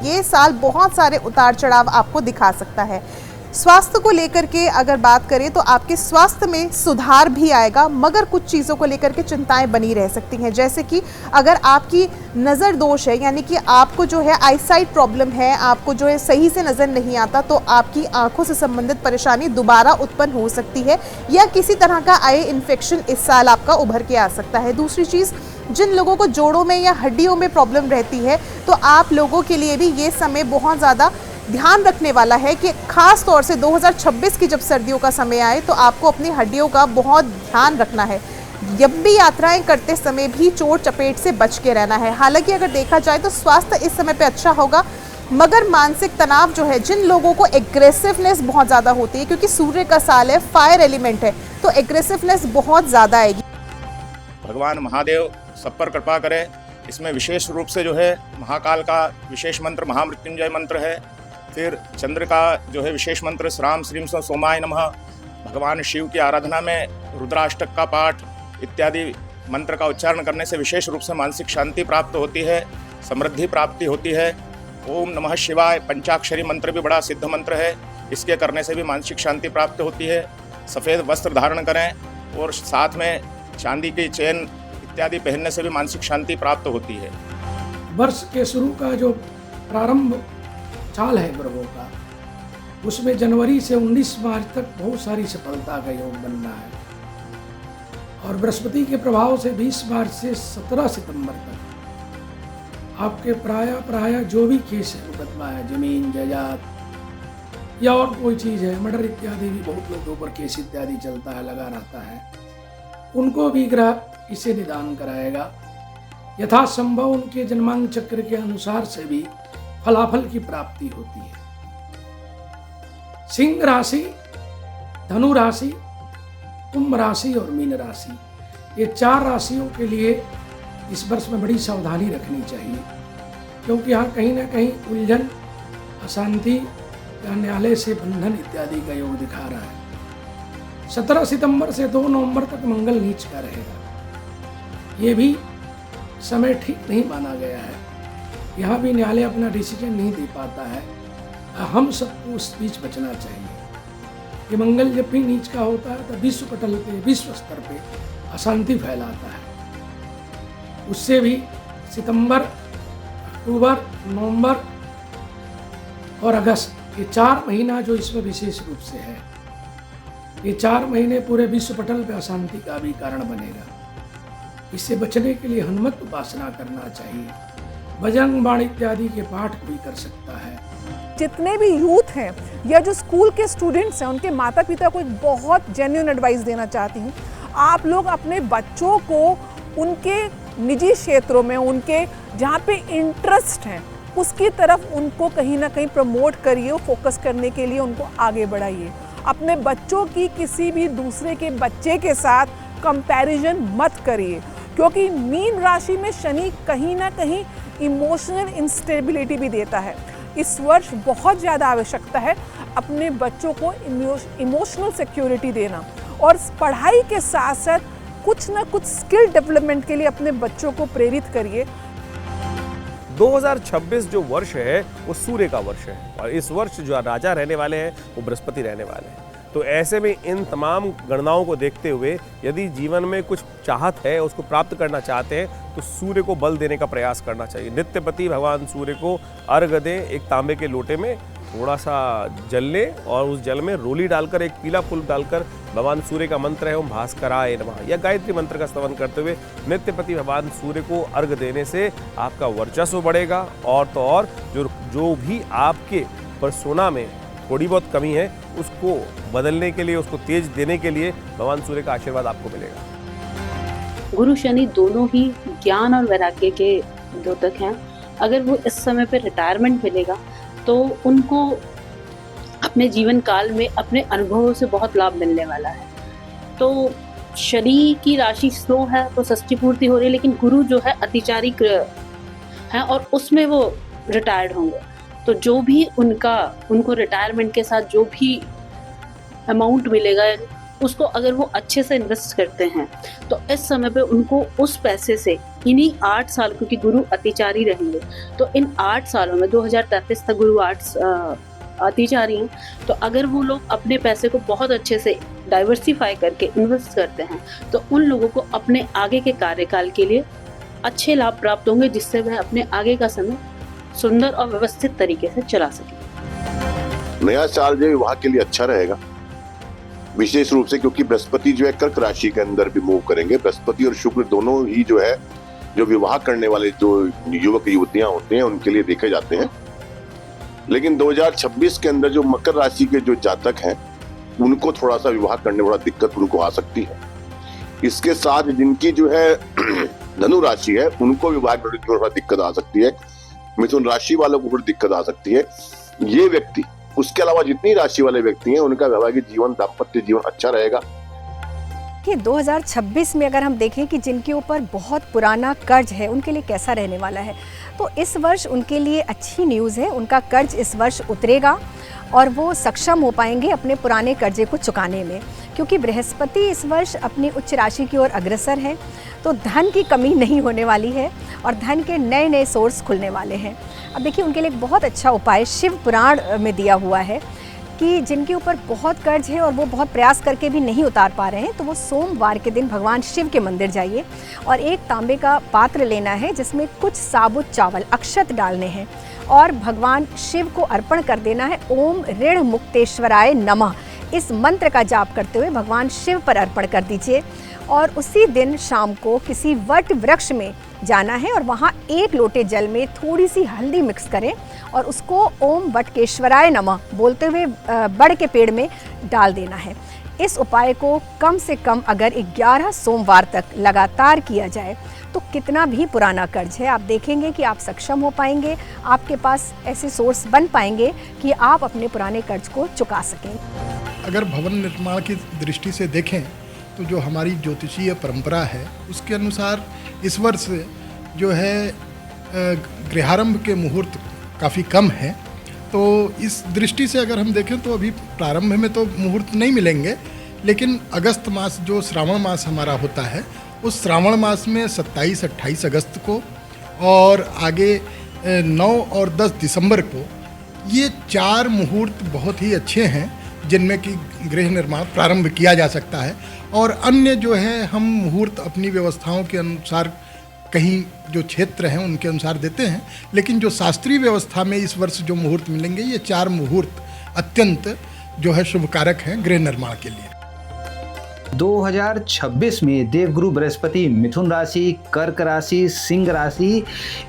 ये साल बहुत सारे उतार चढ़ाव आपको दिखा सकता है। स्वास्थ्य को लेकर के अगर बात करें तो आपके स्वास्थ्य में सुधार भी आएगा, मगर कुछ चीज़ों को लेकर के चिंताएं बनी रह सकती हैं। जैसे कि अगर आपकी नज़र दोष है, यानी कि आपको जो है आईसाइट प्रॉब्लम है, आपको जो है सही से नज़र नहीं आता, तो आपकी आंखों से संबंधित परेशानी दोबारा उत्पन्न हो सकती है, या किसी तरह का आई इन्फेक्शन इस साल आपका उभर के आ सकता है। दूसरी चीज़, जिन लोगों को जोड़ों में या हड्डियों में प्रॉब्लम रहती है, तो आप लोगों के लिए भी ये समय बहुत ज़्यादा ध्यान रखने वाला है कि खास तौर से 2026 की जब सर्दियों का समय आए तो आपको अपनी हड्डियों का बहुत ध्यान रखना है। जब भी यात्राएं करते समय भी चोट चपेट से बच के रहना है। हालांकि अगर देखा जाए तो स्वास्थ्य इस समय पे अच्छा होगा, मगर मानसिक तनाव जो है, जिन लोगों को एग्रेसिवनेस बहुत ज़्यादा होती है, क्योंकि सूर्य का साल है, फायर एलिमेंट है, तो एग्रेसिवनेस बहुत ज़्यादा आएगी। भगवान महादेव सब पर कृपा करे। इसमें विशेष रूप से जो है महाकाल का विशेष मंत्र महामृत्युंजय मंत्र है। फिर चंद्र का जो है विशेष मंत्र श्राम श्रीम सोमाय नमः। भगवान शिव की आराधना में रुद्राष्टक का पाठ इत्यादि मंत्र का उच्चारण करने से विशेष रूप से मानसिक शांति प्राप्त होती है, समृद्धि प्राप्ति होती है। ओम नमः शिवाय पंचाक्षरी मंत्र भी बड़ा सिद्ध मंत्र है, इसके करने से भी मानसिक शांति प्राप्त होती है। सफ़ेद वस्त्र धारण करें और साथ में चांदी की चेन इत्यादि पहनने से भी मानसिक शांति प्राप्त होती है। वर्ष के शुरू का जो प्रारंभ साल है ग्रहों का, उसमें जनवरी से 19 मार्च तक बहुत सारी सफलता का योग बन रहा है, और बृहस्पति के प्रभाव से 20 मार्च से 17 सितंबर तक आपके प्राय जो भी केस है, मुकदमा है, जमीन जायदाद या और कोई चीज़ है, मर्डर इत्यादि भी बहुत लोगों पर केस इत्यादि चलता है, लगा रहता है, उनको भी ग्रह इसे निदान कराएगा। यथासंभव उनके जन्मांक चक्र के अनुसार से भी फलाफल की प्राप्ति होती है। सिंह राशि, धनु राशि, कुंभ राशि और मीन राशि, ये 4 राशियों के लिए इस वर्ष में बड़ी सावधानी रखनी चाहिए, क्योंकि यहाँ कहीं ना कहीं उलझन, अशांति या न्यायालय से बंधन इत्यादि का योग दिखा रहा है। 17 सितंबर से 2 नवंबर तक मंगल नीच का रहेगा। ये भी समय ठीक नहीं माना गया है। यहाँ भी न्यायालय अपना डिसीजन नहीं दे पाता है। हम सबको उस बीच बचना चाहिए। ये मंगल जब भी नीच का होता है तो विश्व पटल पे, विश्व स्तर पे अशांति फैलाता है। उससे भी सितंबर, अक्टूबर, नवंबर और अगस्त, ये 4 महीना जो इसमें विशेष रूप से है, ये 4 महीने पूरे विश्व पटल पे अशांति का भी कारण बनेगा। इससे बचने के लिए हनुमत उपासना करना चाहिए। भजन बाण इत्यादि के पाठ कोई कर सकता है। जितने भी यूथ हैं या जो स्कूल के स्टूडेंट्स हैं, उनके माता पिता को एक बहुत जेन्युइन एडवाइस देना चाहती हूँ। आप लोग अपने बच्चों को उनके निजी क्षेत्रों में, उनके जहाँ पे इंटरेस्ट हैं, उसकी तरफ उनको कहीं ना कहीं प्रमोट करिए, फोकस करने के लिए उनको आगे बढ़ाइए। अपने बच्चों की किसी भी दूसरे के बच्चे के साथ कंपैरिजन मत करिए, क्योंकि मीन राशि में शनि कहीं ना कहीं इमोशनल इंस्टेबिलिटी भी देता है। इस वर्ष बहुत ज़्यादा आवश्यकता है अपने बच्चों को इमोशनल सिक्योरिटी देना, और पढ़ाई के साथ साथ कुछ ना कुछ स्किल डेवलपमेंट के लिए अपने बच्चों को प्रेरित करिए। 2026 जो वर्ष है वो सूर्य का वर्ष है, और इस वर्ष जो राजा रहने वाले हैं वो बृहस्पति रहने वाले हैं। तो ऐसे में इन तमाम गणनाओं को देखते हुए यदि जीवन में कुछ चाहत है, उसको प्राप्त करना चाहते हैं, तो सूर्य को बल देने का प्रयास करना चाहिए। नित्यपति भगवान सूर्य को अर्घ्य दें। एक तांबे के लोटे में थोड़ा सा जल लें और उस जल में रोली डालकर, एक पीला फूल डालकर भगवान सूर्य का मंत्र है ओम भास्कराय नमः या गायत्री मंत्र का स्तवन करते हुए नित्यपति भगवान सूर्य को अर्घ्य देने से आपका वर्चस्व बढ़ेगा। और तो और जो भी आपके पर्सोना में थोड़ी बहुत कमी है, उसको बदलने के लिए, उसको तेज देने के लिए भगवान सूर्य का आशीर्वाद आपको मिलेगा। गुरु शनि दोनों ही ज्ञान और वैराग्य के द्योतक हैं। अगर वो इस समय पे रिटायरमेंट मिलेगा तो उनको अपने जीवन काल में अपने अनुभवों से बहुत लाभ मिलने वाला है। तो शनि की राशि स्लो है तो षष्ठी पूर्ति हो रही है, लेकिन गुरु जो है अतिचारी है और उसमें वो रिटायर्ड होंगे। तो जो भी उनको रिटायरमेंट के साथ जो भी अमाउंट मिलेगा उसको अगर वो अच्छे से इन्वेस्ट करते हैं तो इस समय पे उनको उस पैसे से इन्हीं 8 साल, क्योंकि गुरु अतिचारी रहेंगे, तो इन 8 सालों में 2033 तक गुरु अतिचारी हैं, तो अगर वो लोग अपने पैसे को बहुत अच्छे से डाइवर्सिफाई करके इन्वेस्ट करते हैं तो उन लोगों को अपने आगे के कार्यकाल के लिए अच्छे लाभ प्राप्त होंगे, जिससे वह अपने आगे का समय सुंदर और व्यवस्थित तरीके से चला सके। नया साल जो विवाह के लिए अच्छा रहेगा, विशेष रूप से क्योंकि बृहस्पति जो है कर्क राशि के अंदर भी मूव करेंगे। बृहस्पति और शुक्र दोनों ही जो है जो विवाह करने वाले जो युवक युवतियां होते हैं उनके लिए देखे जाते हैं। लेकिन 2026 के अंदर जो मकर राशि के जो जातक हैं उनको थोड़ा सा विवाह करने में थोड़ा दिक्कत उनको आ सकती है। इसके साथ जिनकी जो है धनु राशि है उनको विवाह करने में थोड़ा दिक्कत आ सकती है। मिथुन राशि वालों को थोड़ी दिक्कत आ सकती है। ये व्यक्ति, उसके अलावा जितनी राशि वाले व्यक्ति हैं उनका वैवाहिक जीवन, दाम्पत्य जीवन अच्छा रहेगा। कि 2026 में अगर हम देखें कि जिनके ऊपर बहुत पुराना कर्ज है उनके लिए कैसा रहने वाला है, तो इस वर्ष उनके लिए अच्छी न्यूज़ है। उनका कर्ज इस वर्ष उतरेगा और वो सक्षम हो पाएंगे अपने पुराने कर्जे को चुकाने में, क्योंकि बृहस्पति इस वर्ष अपनी उच्च राशि की ओर अग्रसर है। तो धन की कमी नहीं होने वाली है और धन के नए नए सोर्स खुलने वाले हैं। अब देखिए उनके लिए एक बहुत अच्छा उपाय शिव पुराण में दिया हुआ है कि जिनके ऊपर बहुत कर्ज है और वो बहुत प्रयास करके भी नहीं उतार पा रहे हैं, तो वो सोमवार के दिन भगवान शिव के मंदिर जाइए और एक तांबे का पात्र लेना है जिसमें कुछ साबुत चावल अक्षत डालने हैं और भगवान शिव को अर्पण कर देना है। ओम ऋण मुक्तेश्वराय नमः इस मंत्र का जाप करते हुए भगवान शिव पर अर्पण कर दीजिए और उसी दिन शाम को किसी वट वृक्ष में जाना है और वहाँ 1 लोटे जल में थोड़ी सी हल्दी मिक्स करें और उसको ओम वटकेश्वराय नमः बोलते हुए बड़ के पेड़ में डाल देना है। इस उपाय को कम से कम अगर 11 सोमवार तक लगातार किया जाए तो कितना भी पुराना कर्ज है आप देखेंगे कि आप सक्षम हो पाएंगे, आपके पास ऐसे सोर्स बन पाएंगे कि आप अपने पुराने कर्ज को चुका सकें। अगर भवन निर्माण की दृष्टि से देखें तो जो हमारी ज्योतिषीय परंपरा है उसके अनुसार इस वर्ष जो है गृहारंभ के मुहूर्त काफ़ी कम है। तो इस दृष्टि से अगर हम देखें तो अभी प्रारंभ में तो मुहूर्त नहीं मिलेंगे, लेकिन अगस्त मास जो श्रावण मास हमारा होता है उस श्रावण मास में 27-28 अगस्त को और आगे 9 और 10 दिसंबर को ये 4 मुहूर्त बहुत ही अच्छे हैं जिनमें कि गृह निर्माण प्रारंभ किया जा सकता है। और अन्य जो है हम मुहूर्त अपनी व्यवस्थाओं के अनुसार कहीं जो क्षेत्र हैं उनके अनुसार देते हैं, लेकिन जो शास्त्रीय व्यवस्था में इस वर्ष जो मुहूर्त मिलेंगे ये 4 मुहूर्त अत्यंत जो है शुभकारक हैं गृह निर्माण के लिए। 2026 में देवगुरु बृहस्पति मिथुन राशि, कर्क राशि, सिंह राशि,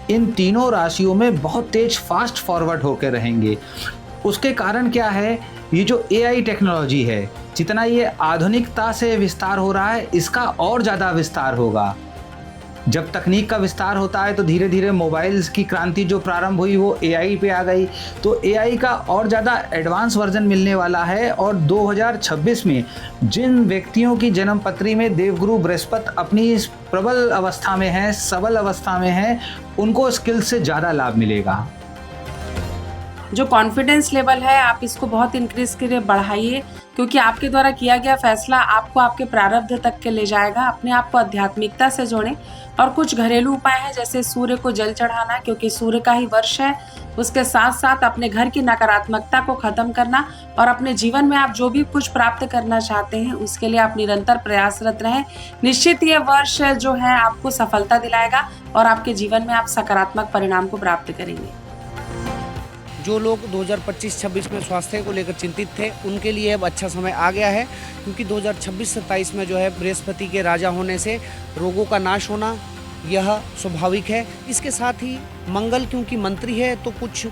इन तीनों राशियों में बहुत तेज फास्ट फॉरवर्ड होकर रहेंगे। उसके कारण क्या है, ये जो AI टेक्नोलॉजी है जितना ये आधुनिकता से विस्तार हो रहा है इसका और ज़्यादा विस्तार होगा। जब तकनीक का विस्तार होता है तो धीरे धीरे मोबाइल्स की क्रांति जो प्रारंभ हुई वो AI पे आ गई, तो AI का और ज़्यादा एडवांस वर्जन मिलने वाला है। और 2026 में जिन व्यक्तियों की जन्म पत्री में देवगुरु बृहस्पति अपनी इस प्रबल अवस्था में है, सबल अवस्था में है, उनको स्किल से ज़्यादा लाभ मिलेगा। जो कॉन्फिडेंस लेवल है आप इसको बहुत इंक्रीज करिए, बढ़ाइए, क्योंकि आपके द्वारा किया गया फैसला आपको आपके प्रारब्ध तक के ले जाएगा। अपने आप को आध्यात्मिकता से जोड़ें और कुछ घरेलू उपाय हैं जैसे सूर्य को जल चढ़ाना, क्योंकि सूर्य का ही वर्ष है। उसके साथ साथ अपने घर की नकारात्मकता को खत्म करना और अपने जीवन में आप जो भी कुछ प्राप्त करना चाहते हैं उसके लिए आप निरंतर प्रयासरत रहें। निश्चित ये वर्ष जो है आपको सफलता दिलाएगा और आपके जीवन में आप सकारात्मक परिणाम को प्राप्त करेंगे। जो लोग 2025-26 में स्वास्थ्य को लेकर चिंतित थे उनके लिए अब अच्छा समय आ गया है, क्योंकि 2026-27 में जो है बृहस्पति के राजा होने से रोगों का नाश होना यह स्वाभाविक है। इसके साथ ही मंगल क्योंकि मंत्री है तो कुछ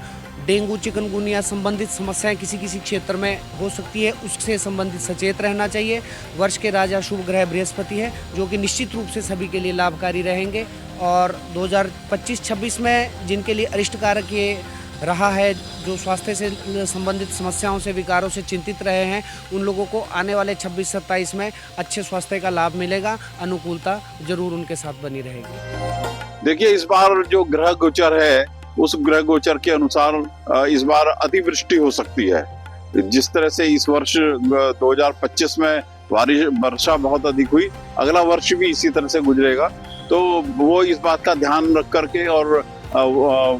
डेंगू चिकनगुनिया संबंधित समस्याएं किसी किसी क्षेत्र में हो सकती है, उससे संबंधित सचेत रहना चाहिए। वर्ष के राजा शुभ ग्रह बृहस्पति है जो कि निश्चित रूप से सभी के लिए लाभकारी रहेंगे। और 2025-26 में जिनके लिए अरिष्ट कारक ये रहा है, जो स्वास्थ्य से संबंधित समस्याओं से विकारों से चिंतित रहे हैं, उन लोगों को आने वाले 26-27 में अच्छे स्वास्थ्य का लाभ मिलेगा। अनुकूलता जरूर उनके साथ बनी रहेगी। देखिए, इस बार जो ग्रह गोचर है उस ग्रह गोचर के अनुसार इस बार अतिवृष्टि हो सकती है। जिस तरह से इस वर्ष 2025 में वर्षा बहुत अधिक हुई, अगला वर्ष भी इसी तरह से गुजरेगा। तो वो इस बात का ध्यान रख करके, और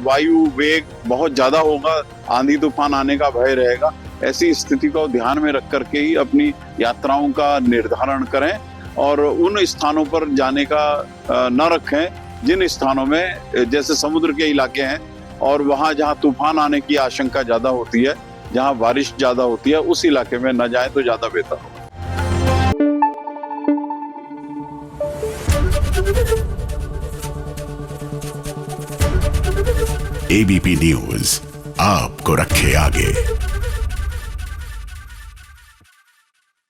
वायु वेग बहुत ज्यादा होगा, आंधी तूफान आने का भय रहेगा, ऐसी स्थिति को ध्यान में रख करके ही अपनी यात्राओं का निर्धारण करें और उन स्थानों पर जाने का न रखें जिन स्थानों में जैसे समुद्र के इलाके हैं और वहाँ जहाँ तूफान आने की आशंका ज्यादा होती है, जहाँ बारिश ज्यादा होती है, उस इलाके में न जाएं तो ज्यादा बेहतर होगा। एबीपी न्यूज आपको रखे आगे।